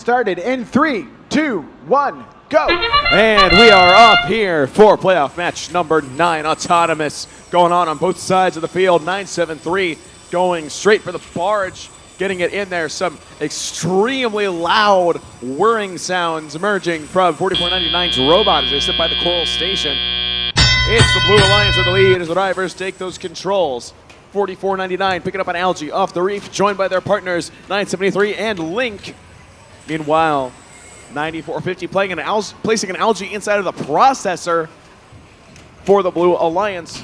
Started in 3, 2, 1, go! And we are up here for playoff match number 9, Autonomous, going on both sides of the field. 973 going straight for the barge, getting it in there. Some extremely loud whirring sounds emerging from 4499's robot as they sit by the Coral Station. It's the Blue Alliance with the lead as the drivers take those controls. 4499 picking up an algae off the reef, joined by their partners 973 and Link. Meanwhile, 9450 placing an algae inside of the processor for the Blue Alliance.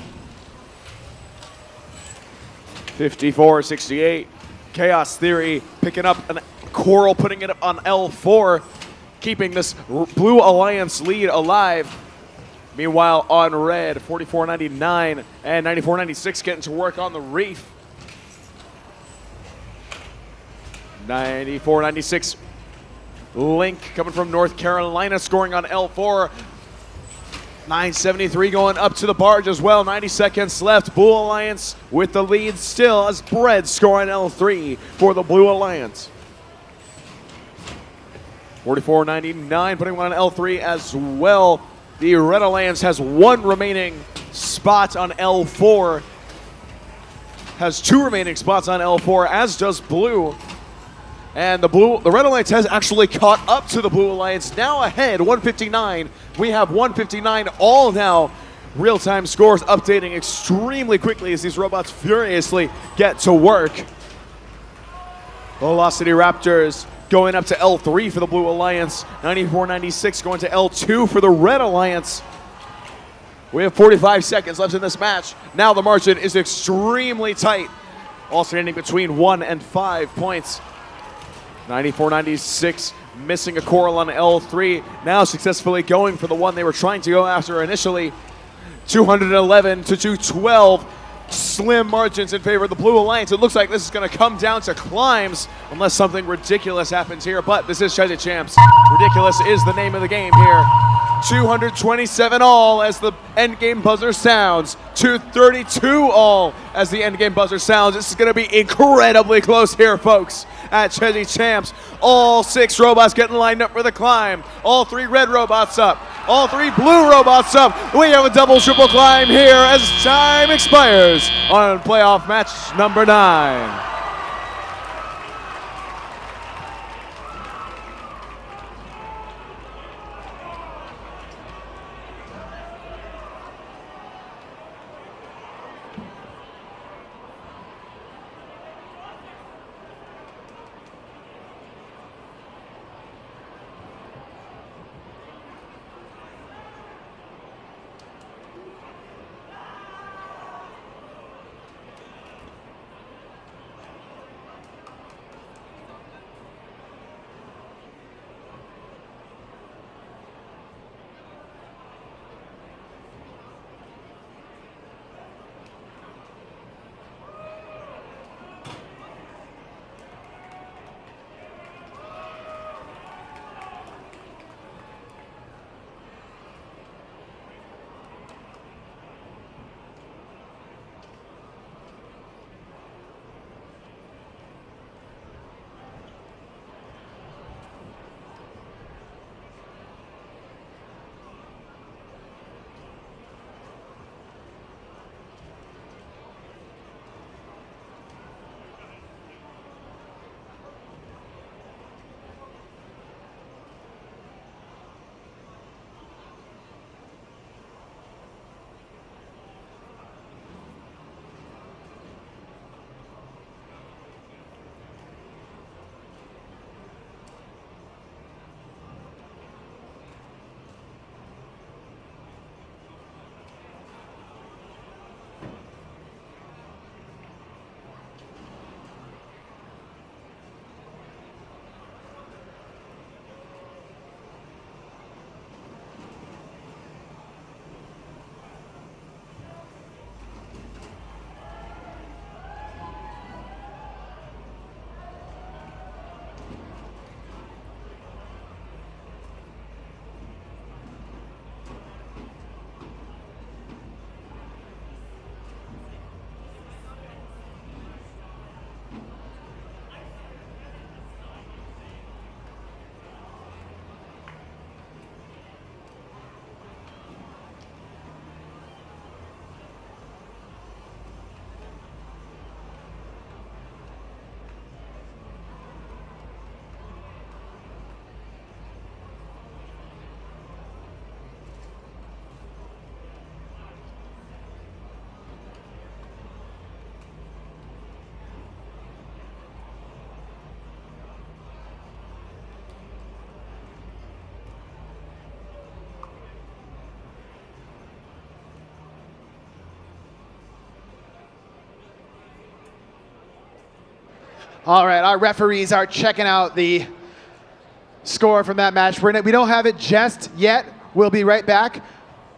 5468, Chaos Theory picking up a Coral, putting it up on L4, keeping this Blue Alliance lead alive. Meanwhile, on red, 4499 and 9496 getting to work on the reef. 9496. Link coming from North Carolina, scoring on L4. 973 going up to the barge as well. 90 seconds left. Blue Alliance with the lead still as Bread scoring L3 for the Blue Alliance. 4499 putting one on L3 as well. The Red Alliance has one remaining spot on L4. Has two remaining spots on L4, as does Blue. And the Red Alliance has actually caught up to the Blue Alliance, now ahead, 159. We have 159 all now. Real-time scores updating extremely quickly as these robots furiously get to work. Velocity Raptors going up to L3 for the Blue Alliance. 9496 going to L2 for the Red Alliance. We have 45 seconds left in this match. Now the margin is extremely tight, all standing between 1 and 5 points. 9496 missing a Coral on L3, now successfully going for the one they were trying to go after initially. 211 to 212, slim margins in favor of the Blue Alliance. It looks like this is going to come down to climbs unless something ridiculous happens here, but this is Chezy Champs. Ridiculous is the name of the game here. 227 all as the endgame buzzer sounds. 232 all as the endgame buzzer sounds. This is going to be incredibly close here, folks, at Chezy Champs. All 6 robots getting lined up for the climb. All 3 red robots up. All 3 blue robots up. We have a double triple climb here as time expires on playoff match number 9. All right, our referees are checking out the score from that match. We don't have it just yet. We'll be right back.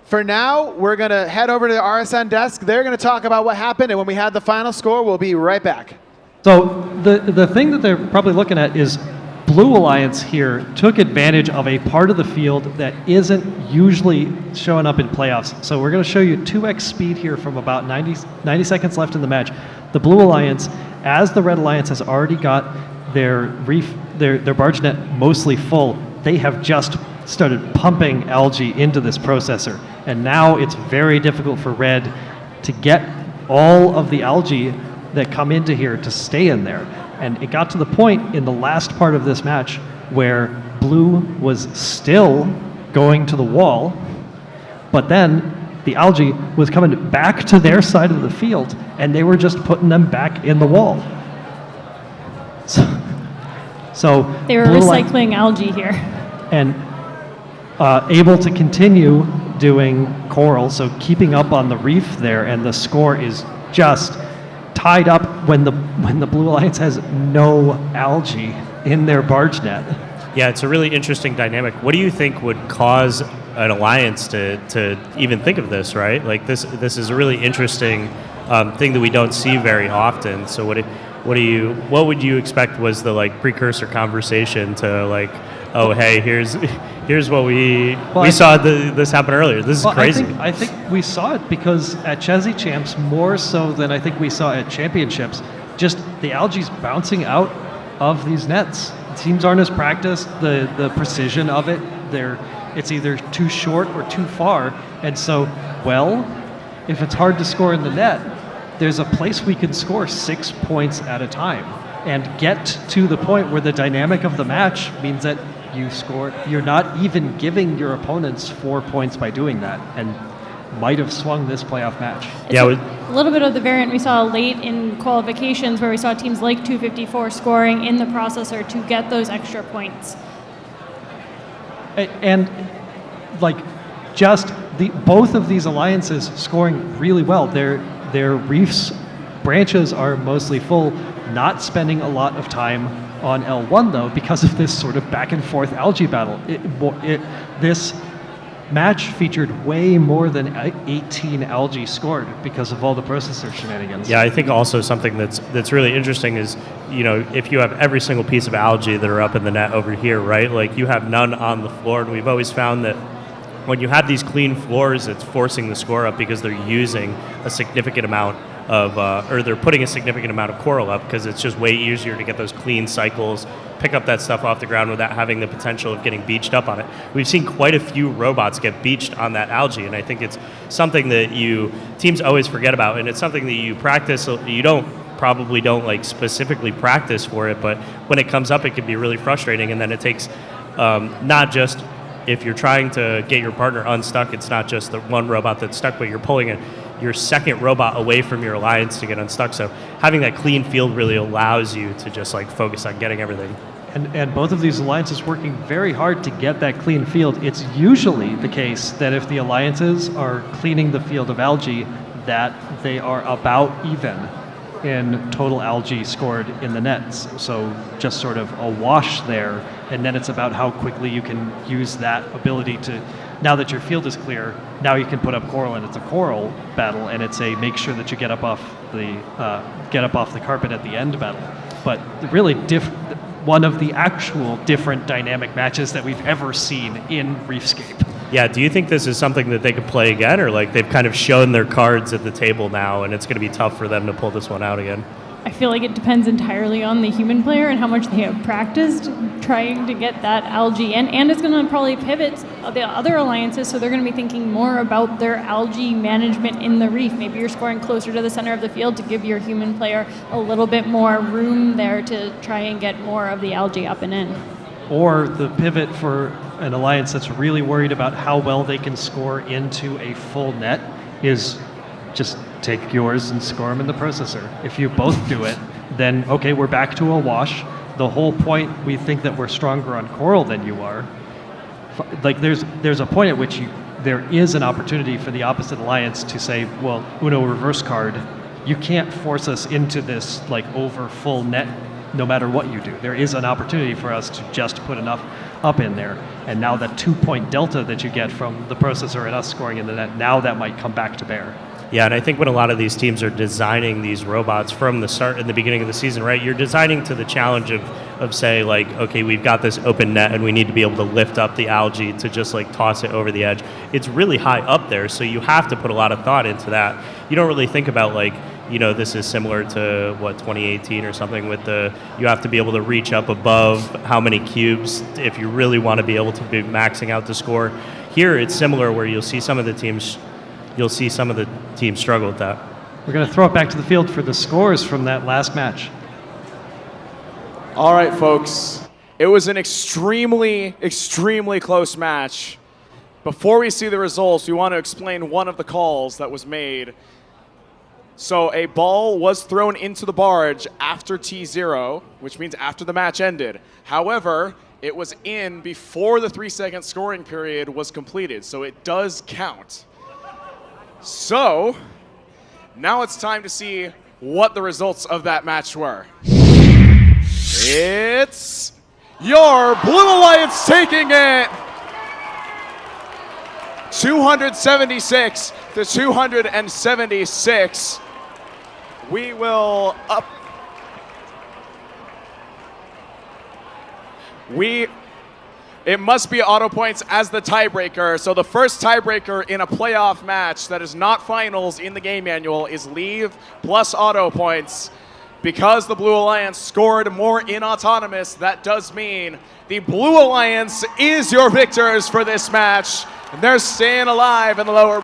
For now, we're going to head over to the RSN desk. They're going to talk about what happened, and when we have the final score, we'll be right back. So the thing that they're probably looking at is Blue Alliance here took advantage of a part of the field that isn't usually showing up in playoffs. So we're going to show you 2x speed here from about 90 seconds left in the match. The Blue Alliance, as the Red Alliance has already got their barge net mostly full, they have just started pumping algae into this processor. And now it's very difficult for Red to get all of the algae that come into here to stay in there. And it got to the point in the last part of this match where Blue was still going to the wall, but then the algae was coming back to their side of the field, and they were just putting them back in the wall. So they were recycling algae here. And able to continue doing coral, so keeping up on the reef there, and the score is just tied up when the Blue Alliance has no algae in their barge net. Yeah, it's a really interesting dynamic. What do you think would cause an alliance to even think of this, right? Like this is a really interesting thing that we don't see very often. So what would you expect was the like precursor conversation to like, oh hey, here's what we saw this happen earlier. This is crazy. I think we saw it because at Chezy Champs, more so than I think we saw at championships, just the algae's bouncing out of these nets. Teams aren't as practiced, the precision of it, it's either too short or too far. And so, well, if it's hard to score in the net, there's a place we can score 6 points at a time and get to the point where the dynamic of the match means that you're not even giving your opponents 4 points by doing that, and might have swung this playoff match. A little bit of the variant we saw late in qualifications where we saw teams like 254 scoring in the processor to get those extra points. And like just both of these alliances scoring really well. Their reefs branches are mostly full, not spending a lot of time on L1 though because of this sort of back and forth algae battle. This match featured way more than 18 algae scored because of all the processor shenanigans. Yeah, I think also something that's really interesting is, you know, if you have every single piece of algae that are up in the net over here, right? Like you have none on the floor, and we've always found that when you have these clean floors, it's forcing the score up because they're using a significant amount of, or they're putting a significant amount of coral up because it's just way easier to get those clean cycles, pick up that stuff off the ground without having the potential of getting beached up on it. We've seen quite a few robots get beached on that algae, and I think it's something that teams always forget about, and it's something that you practice. You probably don't like specifically practice for it, but when it comes up, it can be really frustrating, and then it takes not just if you're trying to get your partner unstuck, it's not just the one robot that's stuck, but you're pulling your second robot away from your alliance to get unstuck. So having that clean field really allows you to just like focus on getting everything. And both of these alliances working very hard to get that clean field. It's usually the case that if the alliances are cleaning the field of algae, that they are about even in total algae scored in the nets. So just sort of a wash there, and then it's about how quickly you can use that ability to, now that your field is clear, now you can put up coral, and it's a coral battle, and it's a make sure that you get up off the carpet at the end battle. But really one of the actual different dynamic matches that we've ever seen in Reefscape. Yeah, do you think this is something that they could play again, or like they've kind of shown their cards at the table now and it's going to be tough for them to pull this one out again? I feel like it depends entirely on the human player and how much they have practiced trying to get that algae in, and it's going to probably pivot the other alliances, so they're going to be thinking more about their algae management in the reef. Maybe you're scoring closer to the center of the field to give your human player a little bit more room there to try and get more of the algae up and in. Or the pivot for an alliance that's really worried about how well they can score into a full net is just take yours and score them in the processor. If you both do it, then okay, we're back to a wash. The whole point, we think that we're stronger on coral than you are. Like there's a point at which there is an opportunity for the opposite alliance to say, well, Uno reverse card, you can't force us into this like over full net no matter what you do. There is an opportunity for us to just put enough up in there. And now that 2-point delta that you get from the processor and us scoring in the net, now that might come back to bear. Yeah, and I think when a lot of these teams are designing these robots from the start in the beginning of the season, right, you're designing to the challenge of say, like, okay, we've got this open net and we need to be able to lift up the algae to just like toss it over the edge. It's really high up there, so you have to put a lot of thought into that. You don't really think about like, you know, this is similar to what 2018 or something with you have to be able to reach up above how many cubes if you really want to be able to be maxing out the score. Here it's similar where you'll see some of the teams struggle with that. We're going to throw it back to the field for the scores from that last match. All right, folks. It was an extremely, extremely close match. Before we see the results, we want to explain one of the calls that was made. So a ball was thrown into the barge after T0, which means after the match ended. However, it was in before the 3-second scoring period was completed, so it does count. So, now it's time to see what the results of that match were. It's your Blue Alliance taking it 276 to 276. We will up. It must be auto points as the tiebreaker. So the first tiebreaker in a playoff match that is not finals in the game manual is leave plus auto points. Because the Blue Alliance scored more in autonomous, that does mean the Blue Alliance is your victors for this match. And they're staying alive in the lower